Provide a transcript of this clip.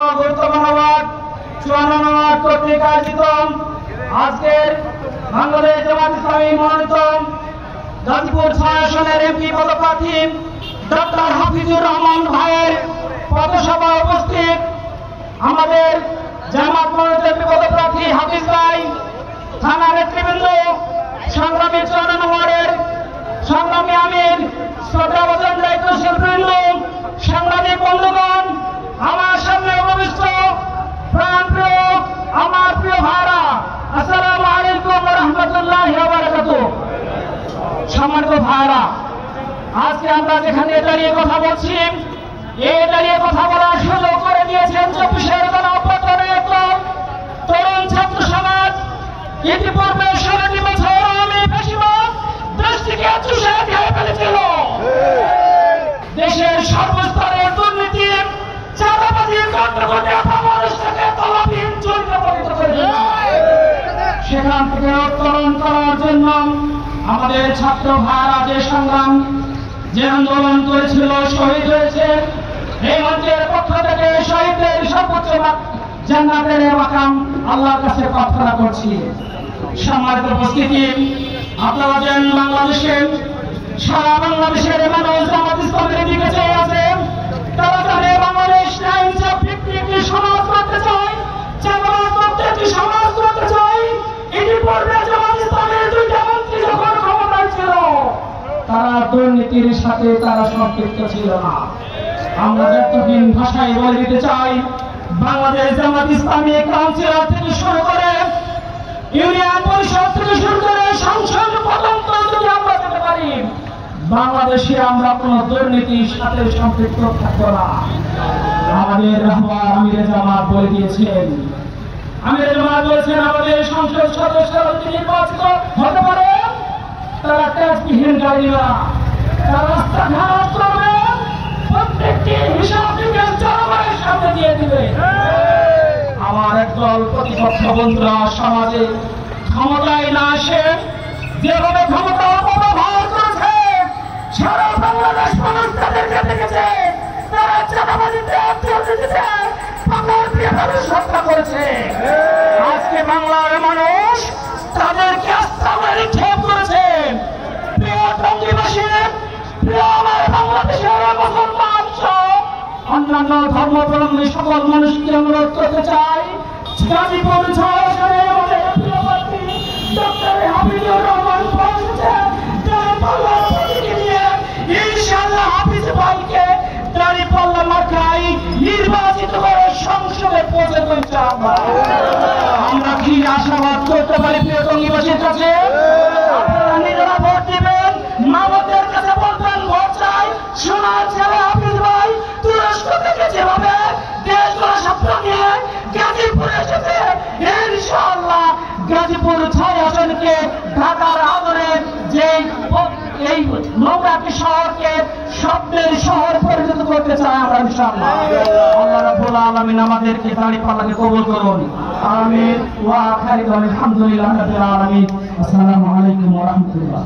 গুরুত্বপূর্ণ 54 নম্বর কর্তৃক আয়োজিত আজকের বাংলাদেশ জামাত ইসলামী মনোনীত গাজীপুর 6 আসনের এমপি পদপ্রার্থী ডক্টর হাফিজুর রহমান ভাইয়ের পথসভা উপস্থিত আমাদের জামাত মনোনীত এমপি পদপ্রার্থী হাফিজ ভাই, থানা নেতৃবৃন্দ, সংগ্রামী 54 নম্বরের সংগ্রামী আমির, শ্রদ্ধাভাজন দায়িত্বশীল বৃন্দ, সাংবাদিক বন্ধুগণ, আমার সামনে উপবিষ্ট প্রাণপ্রিয় আমার প্রিয় ভাইরা, আসসালামু আলাইকুম ওয়া রাহমাতুল্লাহি ওয়া বারাকাতুহু। সম্মানিত ভাইরা, আজকে আমরা যেখানে দাঁড়িয়ে কথা বলছি, এই দাঁড়িয়ে কথা বলার সুযোগ করে দিয়েছেন 24-এর গণঅভ্যুত্থানের একদল তরুণ ছাত্র সমাজ। ইতিপূর্বে 16টি বছর আমি বেশিরভাগ দেশটিকে চুষে খেয়ে ফেলেছিল। দেশের সর্বস্তরের দুর্নীতি, চাঁদাবাজি, কন্ট্রাবন্দি মানুষটাকে তলাবিহীন চরিত্রে পরিণত করেছিল। সেখান থেকে উত্তরণ করার জন্য আমাদের ছাত্র ভাইরা যে সংগ্রাম, যে আন্দোলন করেছিল, শহীদ হয়েছে। এই মঞ্চের পক্ষ থেকে শহীদদের সর্বোচ্চ জান্নাতের মাকাম আল্লাহর কাছে প্রার্থনা করছি। সম্মানিত উপস্থিতি, আপনারা যেন বাংলাদেশের সারা বাংলাদেশের মানুষ জামাত ইসলামের দিকে চেয়ে আছে। তারা জানে বাংলাদেশ ইনসাফ ভিত্তিক একটি সমাজ করতে চায়, জামাত করতে একটি সমাজ করতে চায়। ইতিপূর্বে জামাত ইসলামের 2টা মন্ত্রী যখন ক্ষমতায় ছিল, তারা দুর্নীতির সাথে তারা সম্পৃক্ত ছিল না। আমরা যতদিন ভাষায় বলে দিতে চাই, বাংলাদেশ জামাত ইসলামী কাউন্সিলর থেকে শুরু করে ইউনিয়ন পরিষদ থেকে শুরু করে সংসদ পর্যন্ত যদি আমরা যেতে পারি, বাংলাদেশে আমরা কোন দুর্নীতির সাথে সম্পৃক্ত থাকবো না। আমাদের রাহবার আমিরে জামাত বলে দিয়েছেন, আমিরে জামাত বলেছেন আমাদের সংসদ সদস্যরা নির্বাচিত হতে পারে, তারা ট্যাক্সবিহীন গাড়ি না, তারা রাস্তাঘাট করবে, প্রত্যেকটি হিসাব নিকাশ জনগণের সামনে দিয়ে দিবে। আমার একদল প্রতিপক্ষ বন্ধুরা সমাজে ক্ষমতায় না আসে যেভাবে ক্ষমতা অপব্যবহার করেছে, সারা বাংলাদেশ মানুষ তাদেরকে দেখেছে। তারা চাঁদাবাজিতে, দুর্নীতিতে বাংলার প্রিয় মানুষ হত্যা করেছে। আজকে বাংলার মানুষ তাদেরকে আস্থা করে নিক্ষেপ করেছে। প্রিয় টঙ্গীবাসী, প্রিয় আমার বাংলাদেশের মুসলমান সহ অন্যান্য ধর্মাবলম্বী সকল মানুষকে অনুরোধ করতে চাই, গাজীপুর 6 আসনে আমাদের প্রিয় প্রার্থী ডক্টর হাফিজুর রহমান ইনশাআল্লাহ হাফিজ ভাইকে দাঁড়িপাল্লা মার্কায় নির্বাচিত করে সংসদে পৌঁছে দিতে আমরা কি আশাবাদ করতে পারি? প্রিয় টঙ্গীবাসীর কাছে আপনারা নিজেরা ভোট দিবেন, মানবদের কাছে বলবেন ভোট চাই। সোনার ছেলে হাফিজ ভাই তুরস্ক থেকে যেভাবে দেশ গড়ার স্বপ্ন নিয়ে গাজীপুরে এসেছে, ইনশাআল্লাহ গাজীপুর 6 আসনকে ঢাকার আদরে যে এই নোংরাটি শহরকে স্বপ্নের শহর পরিণত করতে চাই আমরা ইনশাআল্লাহ। আল্লাহ রাব্বুল আলামিন আমাদেরকে দাঁড়িপাল্লাকে কবুল করুন, আমিন। ওয়া আখিরু আলহামদুলিল্লাহি রাব্বিল আলামিন। আসসালামু আলাইকুম ওয়া রাহমাতুল্লাহ।